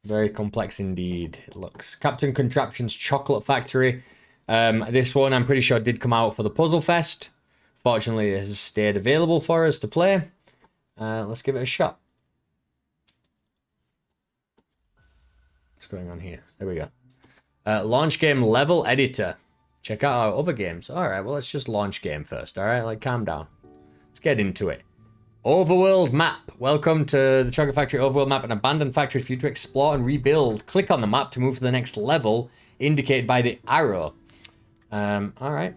Very complex indeed, it looks. Captain Contraption's Chocolate Factory. This one, I'm pretty sure, did come out for the Puzzle Fest. Fortunately, it has stayed available for us to play. Let's give it a shot. What's going on here? There we go. Launch game level editor. Check out our other games. Alright, well, let's just launch game first. Alright, like, calm down. Let's get into it. Overworld map. Welcome to the Chocolate Factory Overworld map, an abandoned factory for you to explore and rebuild. Click on the map to move to the next level, indicated by the arrow. Alright.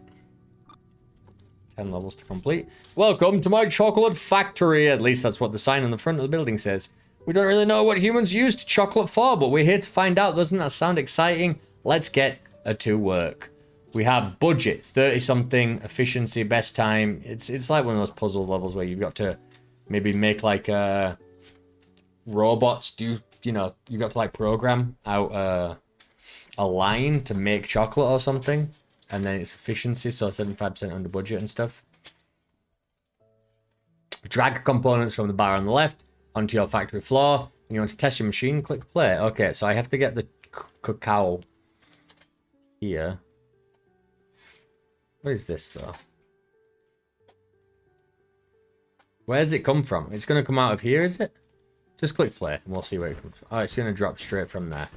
10 levels to complete. Welcome to my chocolate factory. At least that's what the sign on the front of the building says. We don't really know what humans used chocolate for, but we're here to find out. Doesn't that sound exciting? Let's get to work. We have budget, 30-something, efficiency, best time. It's like one of those puzzle levels where you've got to maybe make like robots do, you know, you've got to like program out a line to make chocolate or something. And then it's efficiency, so 75% under budget and stuff. Drag components from the bar on the left onto your factory floor. And you want to test your machine, click play. Okay, so I have to get the cacao here. What is this, though? Where does it come from? It's going to come out of here, is it? Just click play, and we'll see where it comes from. Oh, it's going to drop straight from there.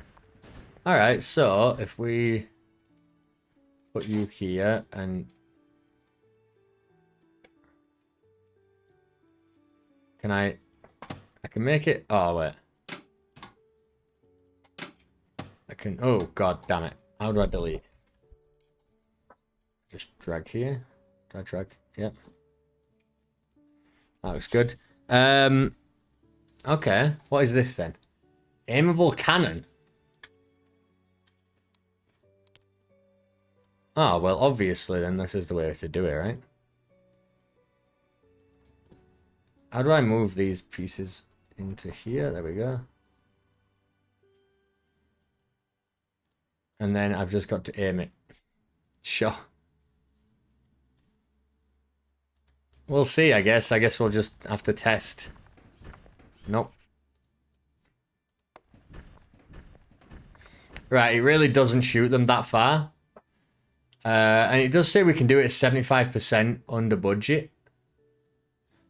Alright, so if we put you here, and can I can make it, oh, wait. I can, oh, god damn it. How do I delete? Just drag here. Drag. Yep. That looks good. Okay. What is this then? Aimable cannon. Oh, well, obviously then this is the way to do it, right? How do I move these pieces into here? There we go. And then I've just got to aim it. Sure. We'll see, I guess. I guess we'll just have to test. Nope. Right, it really doesn't shoot them that far. And it does say we can do it at 75% under budget.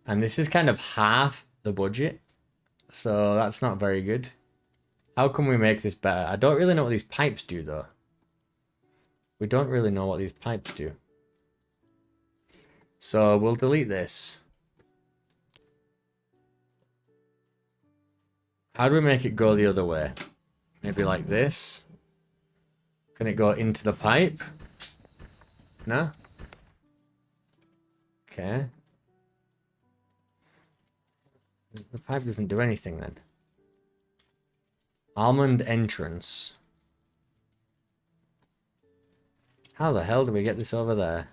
And this is kind of half the budget. So that's not very good. How can we make this better? I don't really know what these pipes do, though. We don't really know what these pipes do. So we'll delete this. How do we make it go the other way? Maybe like this. Can it go into the pipe? No? Okay. The pipe doesn't do anything then. Almond entrance. How the hell do we get this over there?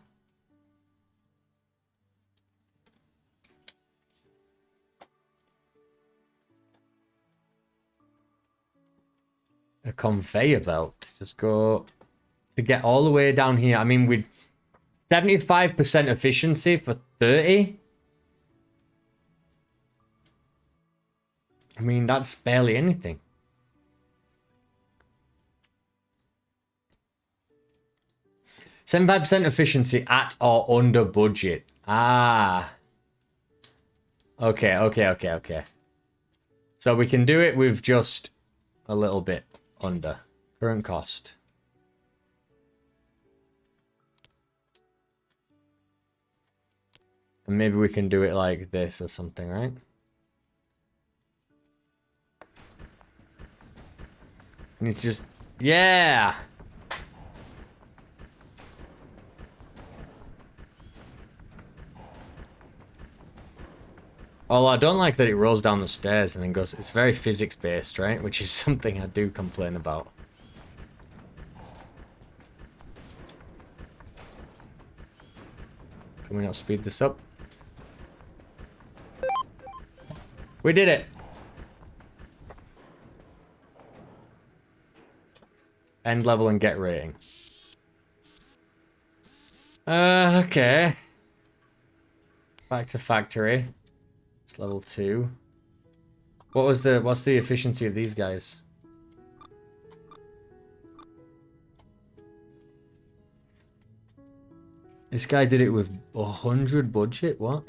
A conveyor belt. Just go to get all the way down here. I mean, with 75% efficiency for 30. I mean, that's barely anything. %75 efficiency at or under budget. Ah. Okay. So we can do it with just a little bit under. Current cost. And maybe we can do it like this or something, right? And it's just... Yeah! Although I don't like that it rolls down the stairs and then goes... It's very physics-based, right? Which is something I do complain about. Can we not speed this up? We did it! End level and get rating. Okay. Back to factory. It's level 2. What's the efficiency of these guys? This guy did it with 100 budget, what?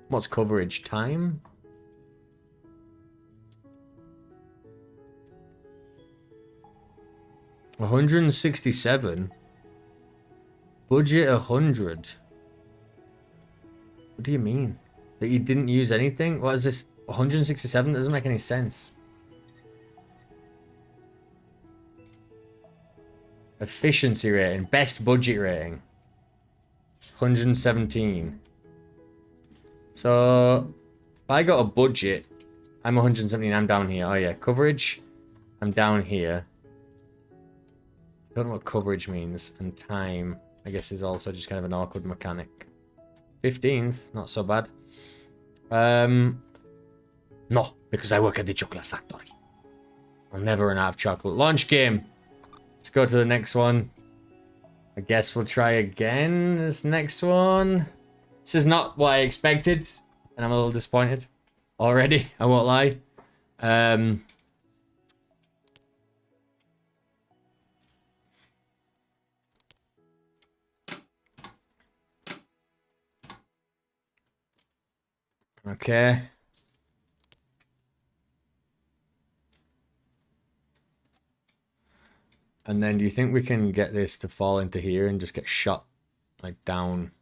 What's coverage? Time? $167. Budget 100. What do you mean? That you didn't use anything? What is this? 167? That doesn't make any sense. Efficiency rating. Best budget rating. 117. So, if I got a budget, I'm 117, I'm down here. Oh yeah, coverage, I'm down here. I don't know what coverage means. And time, I guess, is also just kind of an awkward mechanic. 15th, not so bad. No, because I work at the chocolate factory. I'll never run out of chocolate. Launch game. Let's go to the next one. I guess we'll try again. This next one. This is not what I expected, and I'm a little disappointed already. I won't lie. Okay. And then do you think we can get this to fall into here and just get shot like down?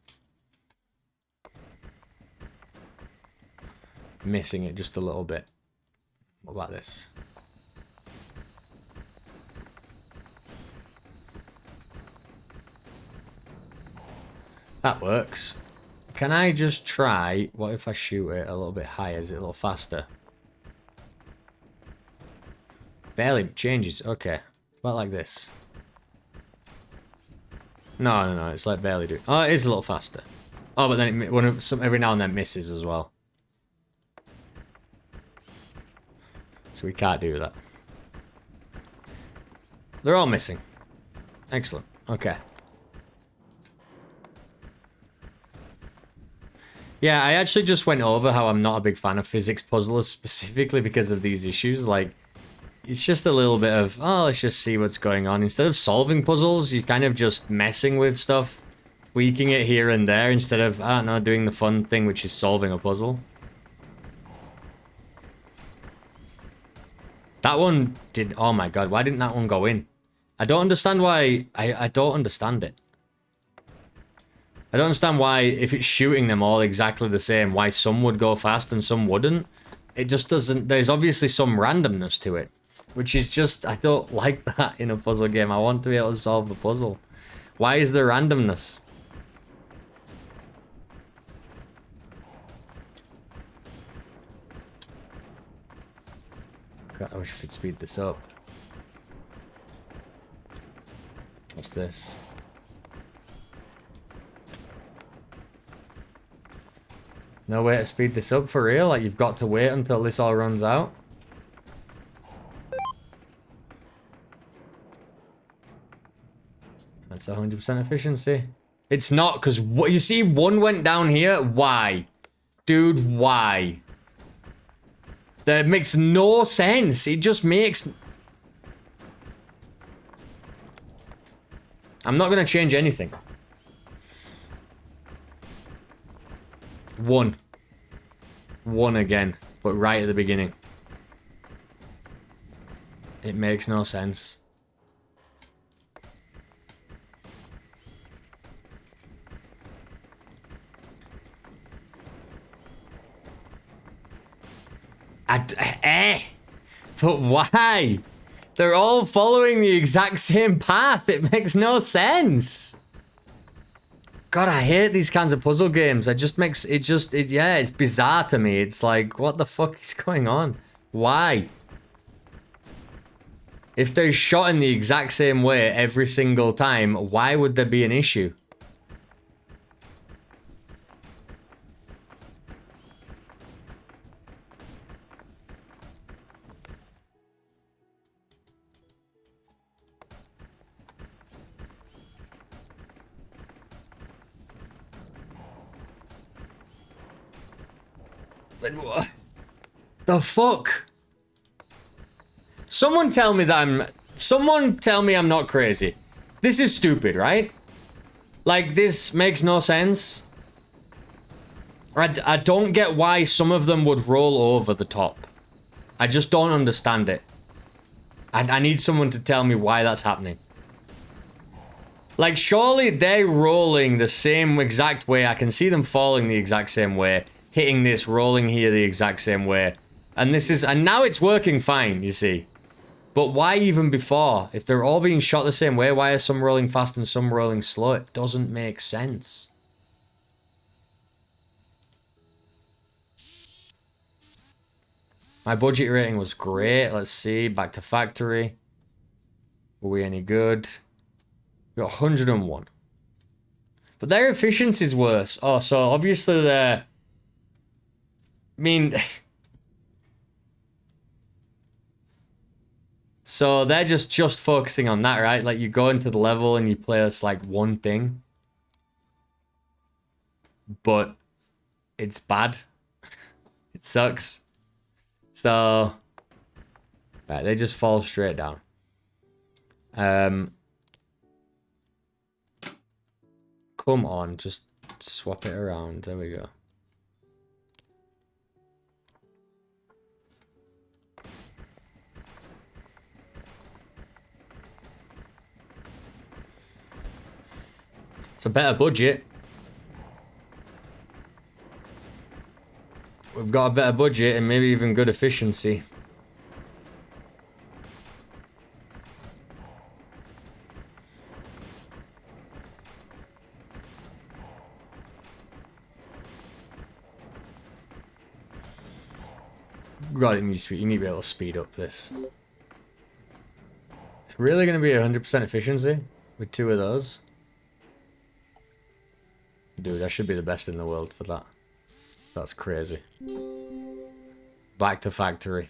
Missing it just a little bit. What about this? That works. Can I just try? What if I shoot it a little bit higher? Is it a little faster? Barely changes. Okay. About like this. No. It's like barely do. Oh, it is a little faster. Oh, but then every now and then misses as well. So we can't do that. They're all missing. Excellent. Okay. Yeah, I actually just went over how I'm not a big fan of physics puzzlers specifically because of these issues. Like, it's just a little bit of, oh, let's just see what's going on. Instead of solving puzzles, you're kind of just messing with stuff, tweaking it here and there instead of, I don't know, doing the fun thing, which is solving a puzzle. That one did... Oh my god, why didn't that one go in? I don't understand why... I don't understand it. I don't understand why, if it's shooting them all exactly the same, why some would go fast and some wouldn't. It just doesn't... There's obviously some randomness to it. Which is just... I don't like that in a puzzle game. I want to be able to solve the puzzle. Why is there randomness? God, I wish I could speed this up. What's this? No way to speed this up for real? Like, you've got to wait until this all runs out? That's 100% efficiency. It's not, because what you see, one went down here. Why? Dude, why? That makes no sense. It just makes... I'm not going to change anything. One again, but right at the beginning. It makes no sense. But why? They're all following the exact same path. It makes no sense. God, I hate these kinds of puzzle games. Yeah, it's bizarre to me. It's like, what the fuck is going on? Why? If they're shot in the exact same way every single time, why would there be an issue? What the fuck? Someone tell me I'm not crazy. This is stupid, right? Like, this makes no sense. I don't get why some of them would roll over the top. I just don't understand it. I need someone to tell me why that's happening. Like, surely they're rolling the same exact way. I can see them falling the exact same way. Hitting this, rolling here the exact same way. And this is... And now it's working fine, you see. But why even before? If they're all being shot the same way, why are some rolling fast and some rolling slow? It doesn't make sense. My budget rating was great. Let's see. Back to factory. Were we any good? We got 101. But their efficiency's worse. Oh, so obviously they're... I mean... So they're just focusing on that, right? Like, you go into the level and you play as, like, one thing. But it's bad. It sucks. So... Right, they just fall straight down. Come on, just swap it around. There we go. It's a better budget. We've got a better budget and maybe even good efficiency. God, you need to be able to speed up this. It's really going to be 100% efficiency with two of those. Dude, I should be the best in the world for that. That's crazy. Back to factory.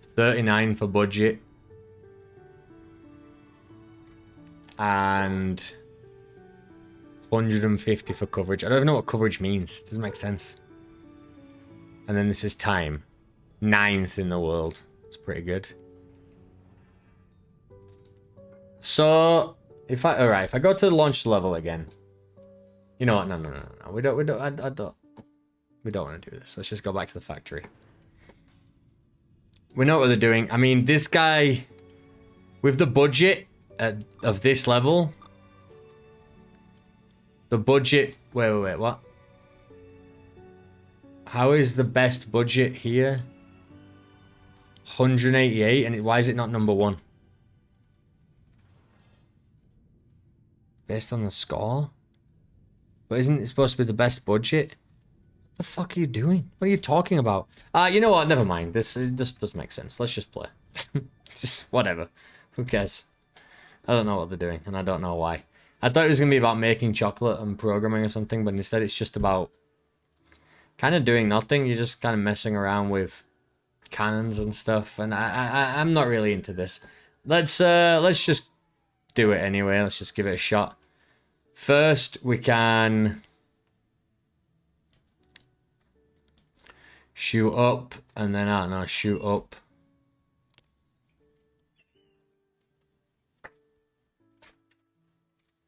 39 for budget. And 150 for coverage. I don't even know what coverage means. It doesn't make sense. And then this is time. 9th in the world. It's pretty good. So, if I go to the launch level again. You know what? No. We don't want to do this. Let's just go back to the factory. We know what they're doing. I mean, this guy with the budget of this level. The budget. Wait. What? How is the best budget here? 188, and why is it not number 1? Based on the score? But isn't it supposed to be the best budget? What the fuck are you doing? What are you talking about? You know what? Never mind. This doesn't make sense. Let's just play. Just whatever. Who cares? I don't know what they're doing, and I don't know why. I thought it was going to be about making chocolate and programming or something, but instead it's just about kind of doing nothing. You're just kind of messing around with cannons and stuff, and I'm not really into this. Let's just do it anyway. Let's just give it a shot. First, we can shoot up, and then, I don't know, shoot up.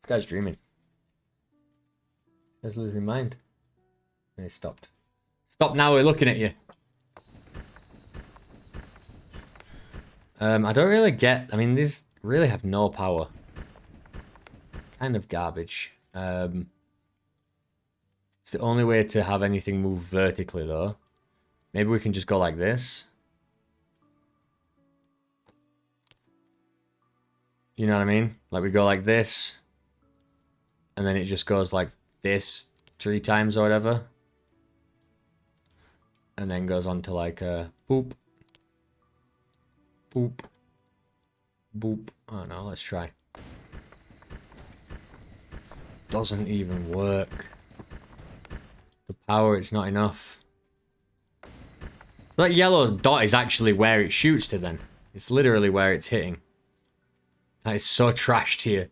This guy's dreaming. He's losing his mind. And he stopped. Stop now, we're looking at you. I don't really get... I mean, these really have no power. Kind of garbage. It's the only way to have anything move vertically, though. Maybe we can just go like this. You know what I mean? Like, we go like this. And then it just goes like this 3 times or whatever. And then goes on to like a boop. Boop. Boop. Oh no, let's try. Doesn't even work. The power, it's not enough. That yellow dot is actually where it shoots to then. It's literally where it's hitting. That is so trashed here.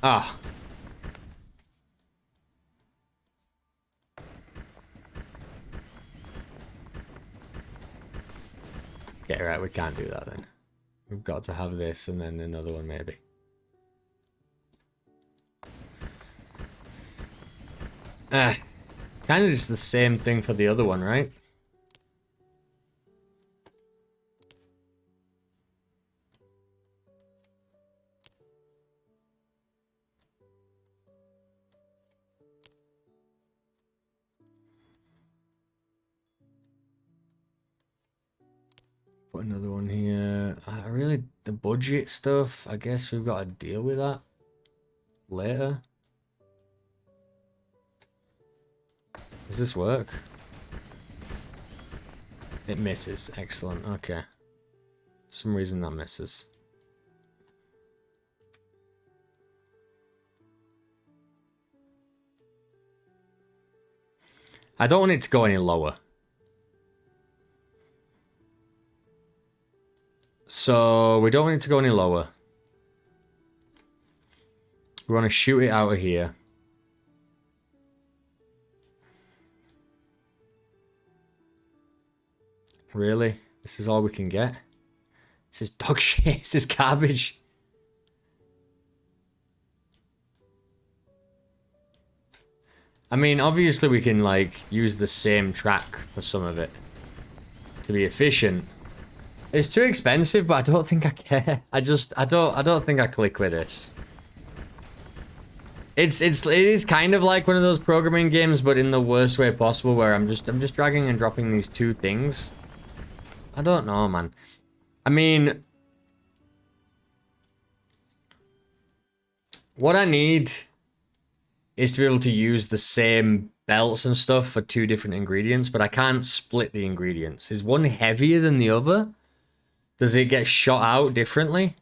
Ah. Okay, right, we can't do that then. We've got to have this and then another one maybe. Kind of just the same thing for the other one, right? Put another one here. Really, the budget stuff, I guess we've got to deal with that later. Does this work? It misses. Excellent. Okay. For some reason that misses. I don't want it to go any lower. So we don't want it to go any lower. We want to shoot it out of here. Really? This is all we can get? This is dog shit. This is garbage. I mean, obviously we can, like, use the same track for some of it to be efficient. It's too expensive, but I don't think I care. I don't think I click with this. It is kind of like one of those programming games, but in the worst way possible, where I'm just dragging and dropping these two things. I don't know, man. I mean, what I need is to be able to use the same belts and stuff for two different ingredients, but I can't split the ingredients. Is one heavier than the other? Does it get shot out differently?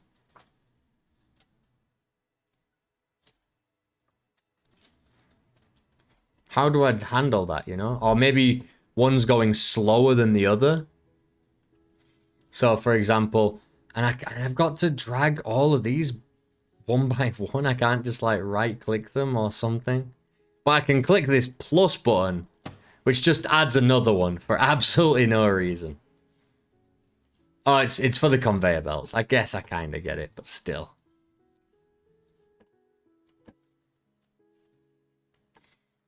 How do I handle that, you know? Or maybe one's going slower than the other. So, for example, and I've got to drag all of these one by one. I can't just, like, right-click them or something. But I can click this plus button, which just adds another one for absolutely no reason. Oh, it's for the conveyor belts. I guess I kind of get it, but still.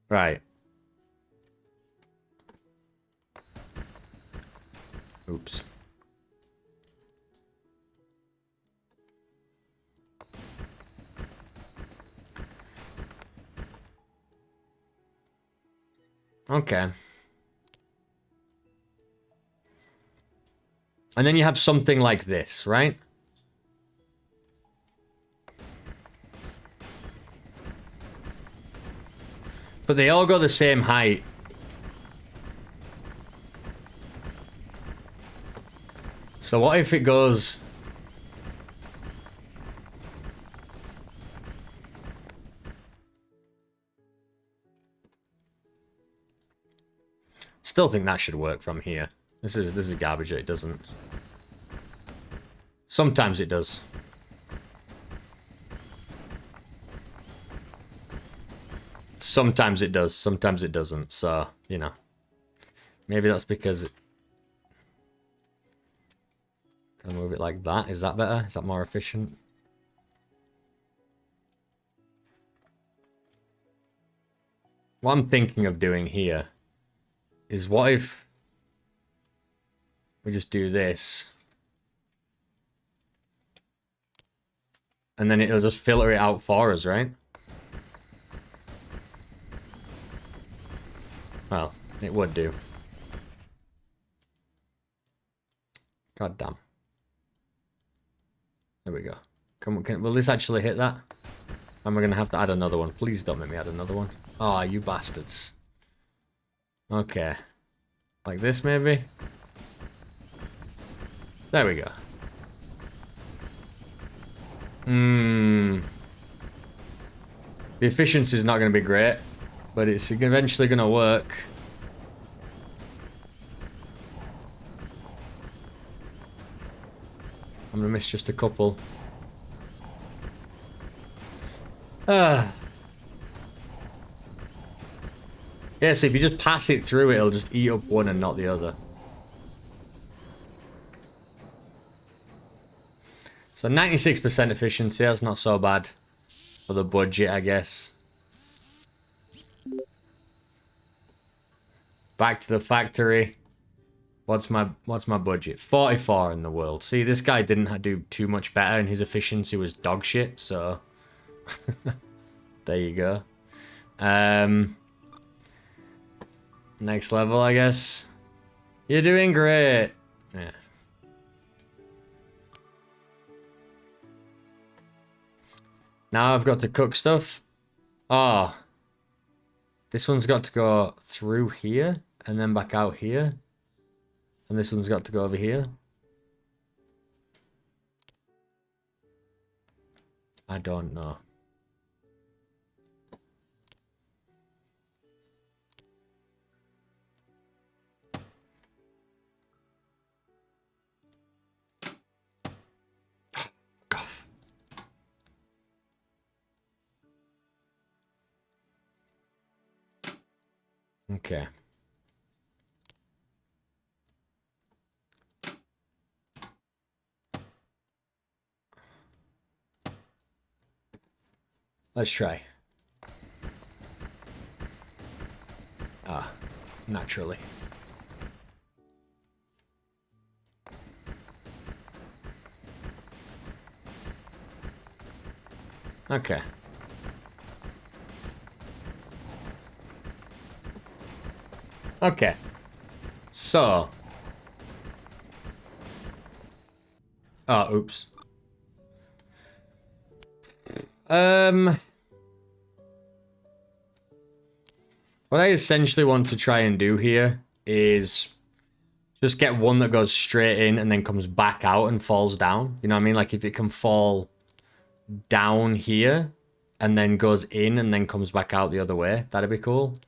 Right. Oops. Okay. And then you have something like this, right? But they all go the same height. So what if it goes... Still think that should work from here. This is garbage that it doesn't. Sometimes it does. Sometimes it does, sometimes it doesn't, so, you know. Maybe that's because... Can I move it like that? Is that better? Is that more efficient? What I'm thinking of doing here is what if we just do this and then it'll just filter it out for us, right? Well, it would do. God damn. There we go. Will this actually hit that? Am I going to have to add another one? Please don't make me add another one. Oh, you bastards. Okay. Like this, maybe? There we go. The efficiency is not going to be great, but it's eventually going to work. I'm going to miss just a couple. Yeah, so if you just pass it through, it'll just eat up one and not the other. So 96% efficiency, that's not so bad for the budget, I guess. Back to the factory. What's my budget? 44 in the world. See, this guy didn't do too much better and his efficiency was dog shit, so there you go. Next level, I guess. You're doing great. Yeah. Now I've got to cook stuff. Oh. This one's got to go through here and then back out here. And this one's got to go over here. I don't know. Goff. Okay. Let's try. Ah, naturally. Okay. Okay. So. Oh, oops. What I essentially want to try and do here is just get one that goes straight in and then comes back out and falls down. You know what I mean? Like if it can fall down here and then goes in and then comes back out the other way, that'd be cool.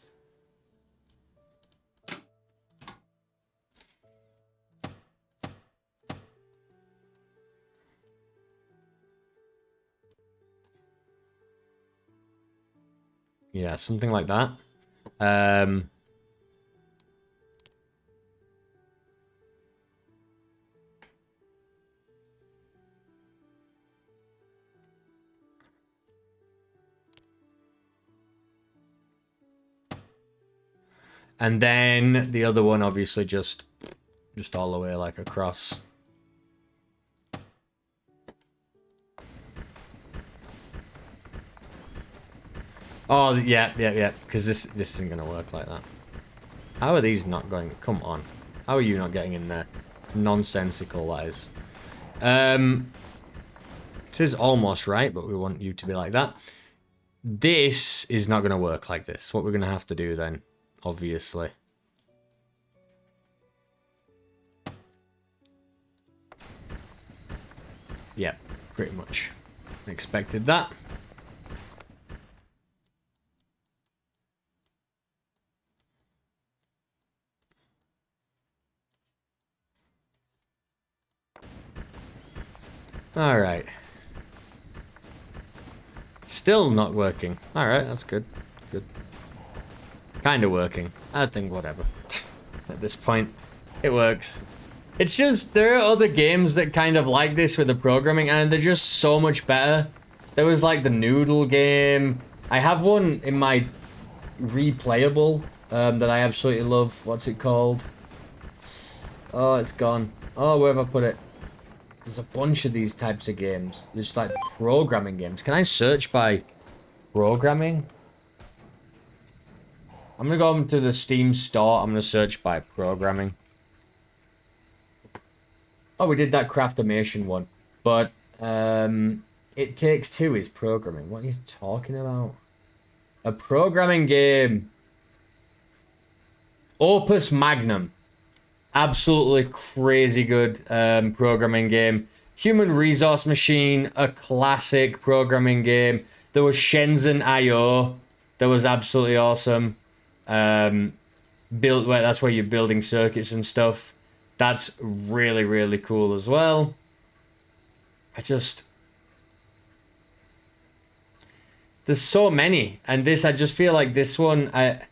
Yeah, something like that. And then the other one, obviously, just all the way like across. Oh, yeah, because this isn't going to work like that. How are these not going? Come on. How are you not getting in there? Nonsensical, that is. It is almost right, but we want you to be like that. This is not going to work like this. What we're going to have to do then, obviously. Yeah, pretty much. Expected that. Alright. Still not working. Alright, that's good. Good. Kinda working. I think whatever. At this point, it works. It's just, there are other games that kind of like this with the programming, and they're just so much better. There was like the Noodle game. I have one in my replayable that I absolutely love. What's it called? Oh, it's gone. Oh, where have I put it? There's a bunch of these types of games. There's like programming games. Can I search by programming? I'm gonna go into the Steam store. I'm gonna search by programming. Oh, we did that Craftomation one. But It Takes Two is programming. What are you talking about? A programming game. Opus Magnum. Absolutely crazy good programming game. Human Resource Machine, a classic programming game. There was Shenzhen IO. That was absolutely awesome. That's where you're building circuits and stuff. That's really, really cool as well. There's so many, and this, I just feel like this one, I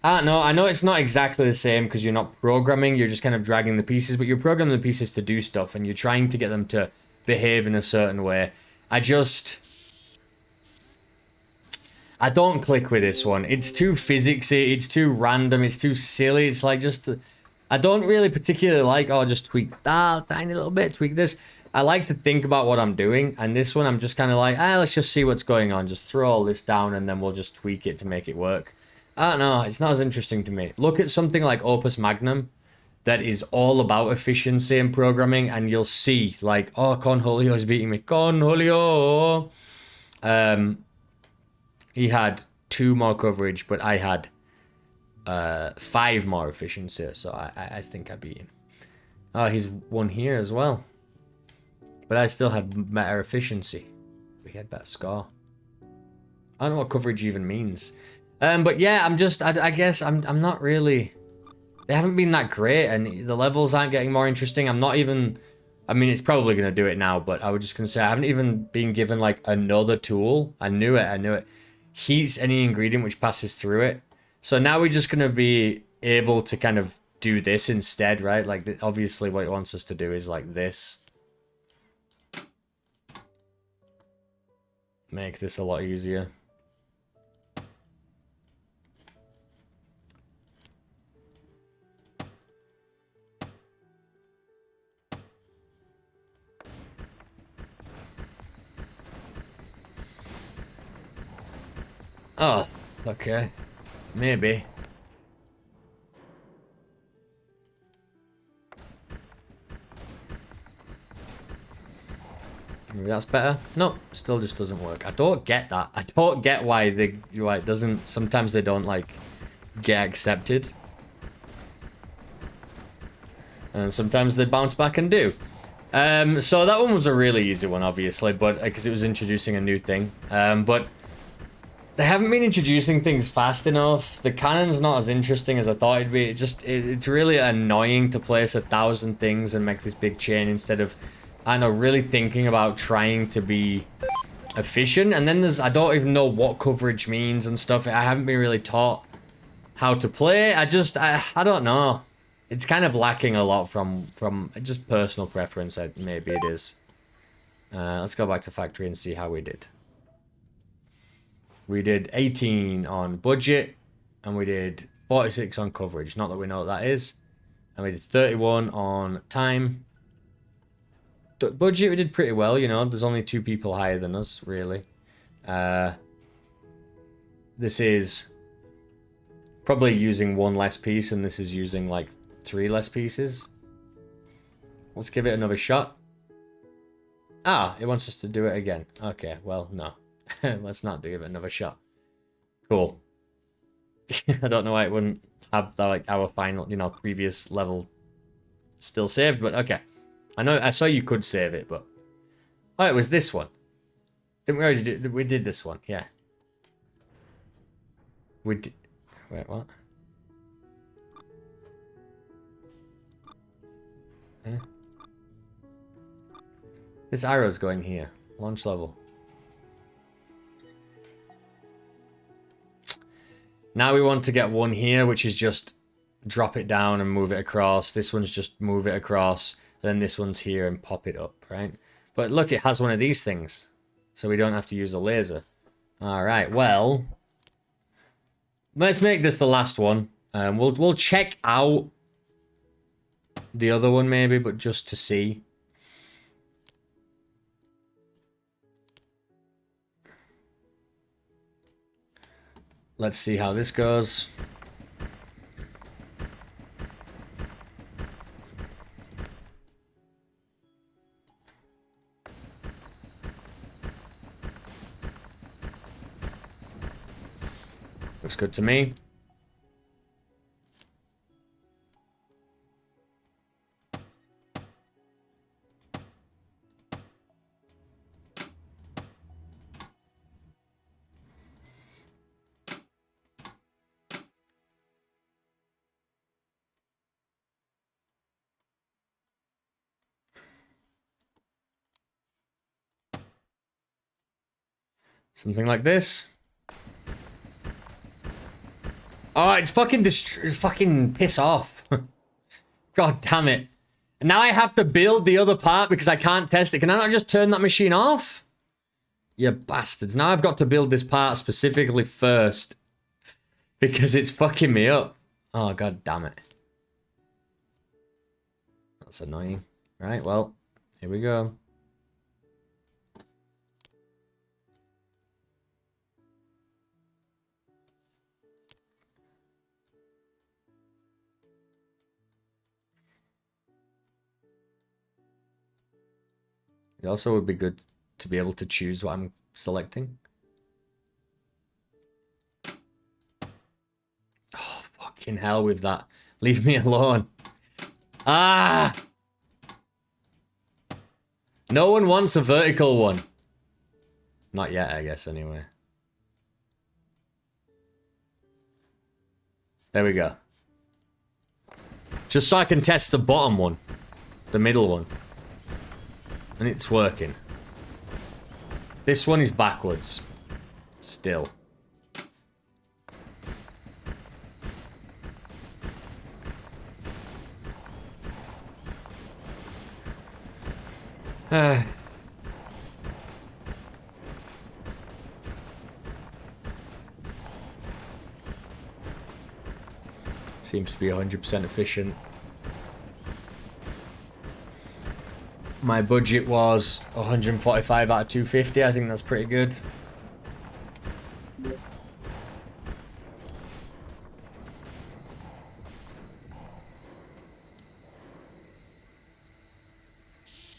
don't know. I know it's not exactly the same because you're not programming, you're just kind of dragging the pieces, but you're programming the pieces to do stuff, and you're trying to get them to behave in a certain way. I don't click with this one. It's too physicsy, it's too random, it's too silly. It's like just, I don't really particularly like, oh, just tweak that tiny little bit, tweak this. I like to think about what I'm doing, and this one I'm just kind of like, let's just see what's going on. Just throw all this down, and then we'll just tweak it to make it work. I don't know, it's not as interesting to me. Look at something like Opus Magnum that is all about efficiency and programming, and you'll see, like, oh, Conjolio is beating me. Conjolio! He had 2 more coverage, but I had 5 more efficiency, so I think I beat him. Oh, he's won here as well. But I still had better efficiency. But he had better score. I don't know what coverage even means. But yeah, I guess I'm not really... They haven't been that great, and the levels aren't getting more interesting. I'm not even... I mean, it's probably going to do it now, but I was just going to say, I haven't even been given, like, another tool. I knew it. Heats any ingredient which passes through it. So now we're just going to be able to kind of do this instead, right? Like, obviously what it wants us to do is, like, this. Make this a lot easier. Oh, okay. Maybe. Maybe that's better. No, still just doesn't work. I don't get that. I don't get why it doesn't. Sometimes they don't like get accepted, and sometimes they bounce back and do. So that one was a really easy one, obviously, but because it was introducing a new thing. But they haven't been introducing things fast enough. The cannon's not as interesting as I thought it'd be. It's really annoying to place 1,000 things and make this big chain instead of, I don't know, really thinking about trying to be efficient. And then I don't even know what coverage means and stuff. I haven't been really taught how to play. I don't know. It's kind of lacking a lot from just personal preference. Maybe it is. Let's go back to factory and see how we did. We did 18 on budget, and we did 46 on coverage. Not that we know what that is. And we did 31 on time. Budget, we did pretty well, you know. There's only 2 people higher than us, really. This is probably using 1 less piece, and this is using, like, 3 less pieces. Let's give it another shot. Ah, it wants us to do it again. Okay, well, no. Let's not give it another shot. Cool. I don't know why it wouldn't have the, like, our final, you know, previous level still saved, but okay. I saw you could save it, but... Oh, it was this one. Didn't we already do... We did this one, yeah. We did... Wait, what? Huh? This arrow's going here. Launch level. Now we want to get one here, which is just drop it down and move it across. This one's just move it across. Then this one's here and pop it up, right? But look, it has one of these things. So we don't have to use a laser. Alright, well... Let's make this the last one. We'll check out the other one maybe, but just to see. Let's see how this goes. Looks good to me. Something like this. Oh, it's fucking fucking piss off. God damn it. And now I have to build the other part because I can't test it. Can I not just turn that machine off? You bastards. Now I've got to build this part specifically first. Because it's fucking me up. Oh, god damn it. That's annoying. Right, well, here we go. It also would be good to be able to choose what I'm selecting. Oh, fucking hell with that. Leave me alone. Ah! No one wants a vertical one. Not yet, I guess, anyway. There we go. Just so I can test the bottom one. The middle one. And it's working. This one is backwards. Still. Seems to be 100% efficient. My budget was 145 out of 250. I think that's pretty good.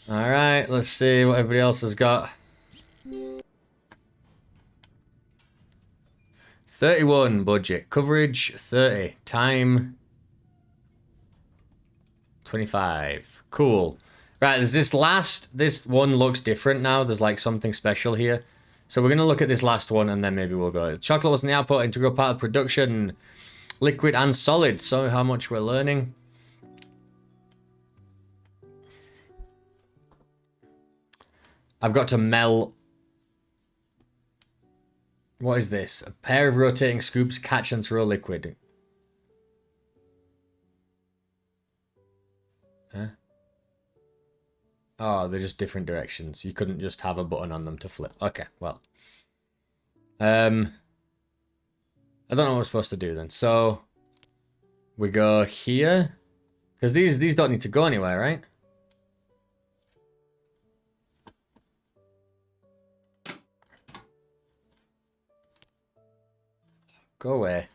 Alright, let's see what everybody else has got. 31 budget. Coverage 30. Time 25. Cool. Right, there's this one looks different now. There's like something special here. So we're going to look at this last one and then maybe we'll go. Chocolate was in the output, integral part of production. Liquid and solid. So how much we're learning. I've got to melt. What is this? A pair of rotating scoops catch and throw liquid. Huh? Oh, they're just different directions. You couldn't just have a button on them to flip. Okay, well. I don't know what we're supposed to do then. So, we go here. Because these don't need to go anywhere, right? Go away.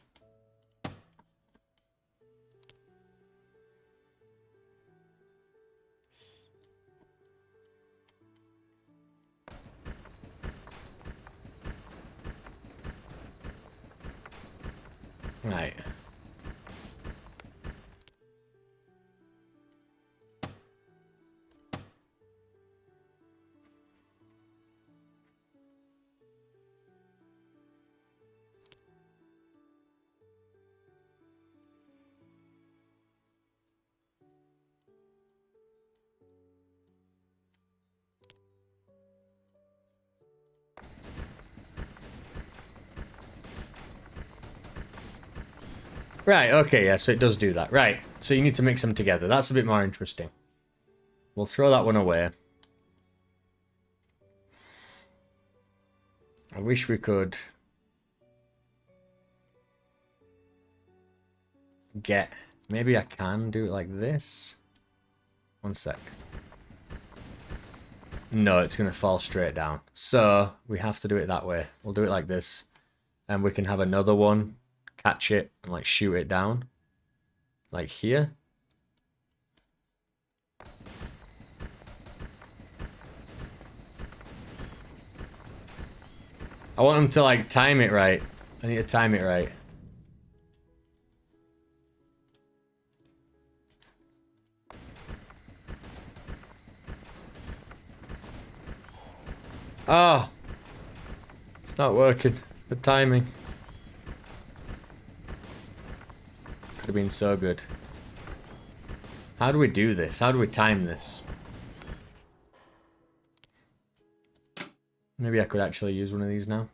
Right. Right, okay, yeah, so it does do that. Right, so you need to mix them together. That's a bit more interesting. We'll throw that one away. I wish we could get... Maybe I can do it like this. One sec. No, it's going to fall straight down. So, we have to do it that way. We'll do it like this. And we can have another one. Catch it and like shoot it down. Like here. I want them to like time it right. I need to time it right. Oh. It's not working. The timing. Could have been so good. How do we do this? How do we time this? Maybe I could actually use one of these now.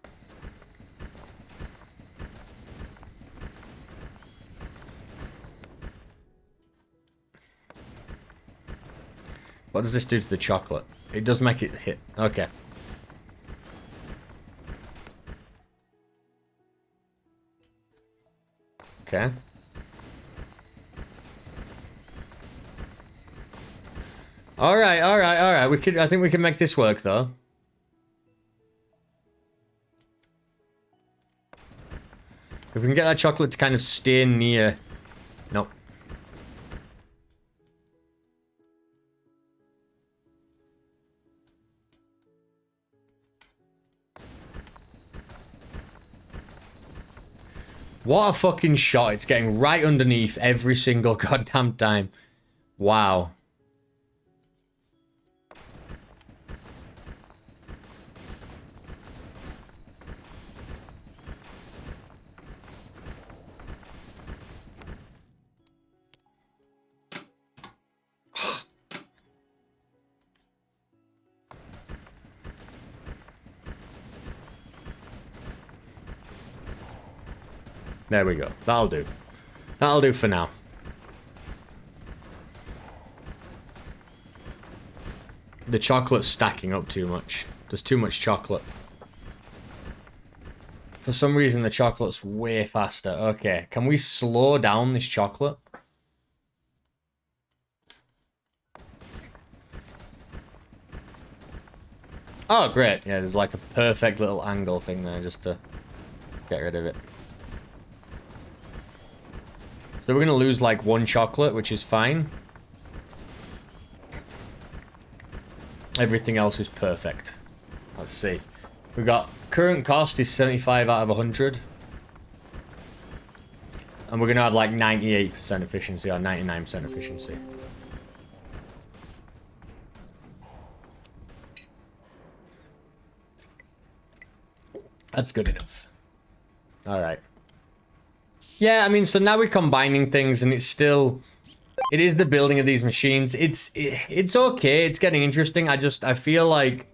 What does this do to the chocolate? It does make it hit. Okay. Okay. Alright, alright, alright. I think we can make this work though. If we can get that chocolate to kind of stay near... Nope. What a fucking shot. It's getting right underneath every single goddamn time. Wow. There we go. That'll do. That'll do for now. The chocolate's stacking up too much. There's too much chocolate. For some reason, the chocolate's way faster. Okay, can we slow down this chocolate? Oh, great. Yeah, there's like a perfect little angle thing there just to get rid of it. So we're going to lose like one chocolate, which is fine. Everything else is perfect. Let's see. We got current cost is 75 out of 100. And we're going to have like 98% efficiency or 99% efficiency. That's good enough. All right. Yeah, I mean, so now we're combining things and it's still... It is the building of these machines. It's okay. It's getting interesting. I feel like...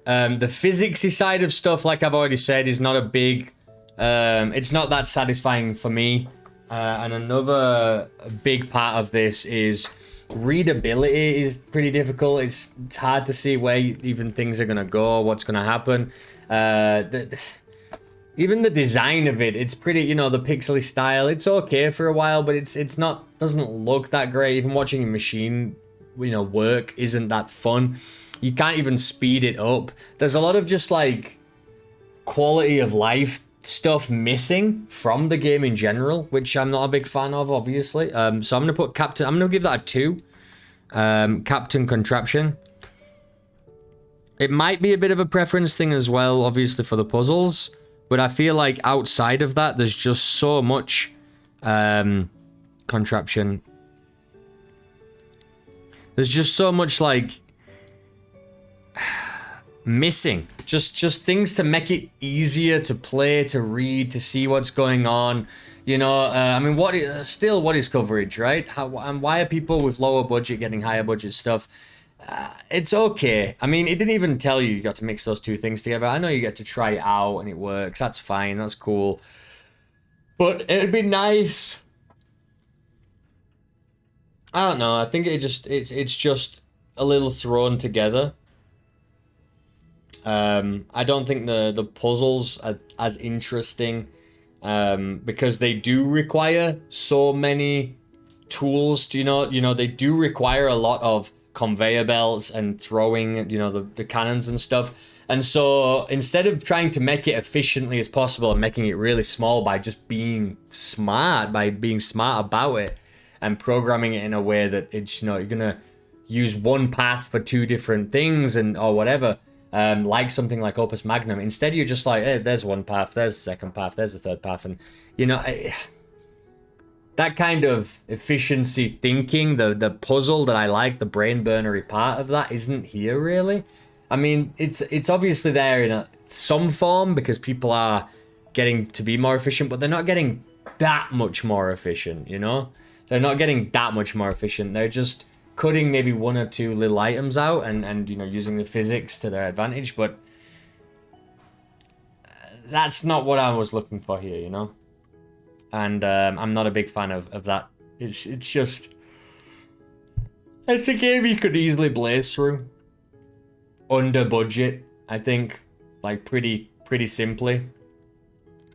the physicsy side of stuff, like I've already said, is not a big... it's not that satisfying for me. And another big part of this is readability is pretty difficult. It's hard to see where even things are going to go, what's going to happen. Even the design of it, it's pretty, you know, the pixely style, it's okay for a while, but it's not, doesn't look that great. Even watching a machine, you know, work isn't that fun. You can't even speed it up. There's a lot of just like quality of life stuff missing from the game in general, which I'm not a big fan of, obviously. So I'm going to put Captain, I'm going to give that a 2. Captain Contraption. It might be a bit of a preference thing as well, obviously, for the puzzles. But I feel like outside of that, there's just so much contraption. There's just so much like missing. Just things to make it easier to play, to read, to see what's going on. You know, I mean, what is coverage, right? And why are people with lower budget getting higher budget stuff? It's okay. I mean, it didn't even tell you got to mix those two things together. I know you get to try it out and it works. That's fine. That's cool. But it'd be nice. I don't know. I think it's just a little thrown together. I don't think the puzzles are as interesting because they do require so many tools. You know, they do require a lot of conveyor belts and throwing, you know, the cannons and stuff. And so instead of trying to make it efficiently as possible and making it really small by just being smart, about it and programming it in a way that it's, you know, you're gonna use one path for two different things and or whatever, like something like Opus Magnum. Instead you're just like, hey, there's one path, there's the second path, there's the third path, and you know, that kind of efficiency thinking, the puzzle that I like, the brain burnery part of that isn't here really. I mean, it's obviously there in some form because people are getting to be more efficient, but they're not getting that much more efficient, you know? They're not getting that much more efficient. They're just cutting maybe one or two little items out and you know, using the physics to their advantage, but that's not what I was looking for here, you know? And I'm not a big fan of that. It's just... It's a game you could easily blaze through. Under budget, I think. Like, pretty simply.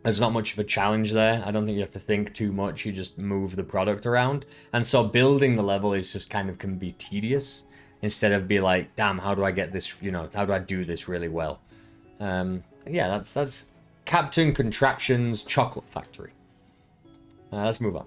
There's not much of a challenge there. I don't think you have to think too much. You just move the product around. And so building the level is just kind of can be tedious. Instead of be like, damn, how do I get this, you know, how do I do this really well? Yeah, that's Captain Contraption's Chocolate Factory. Let's move on.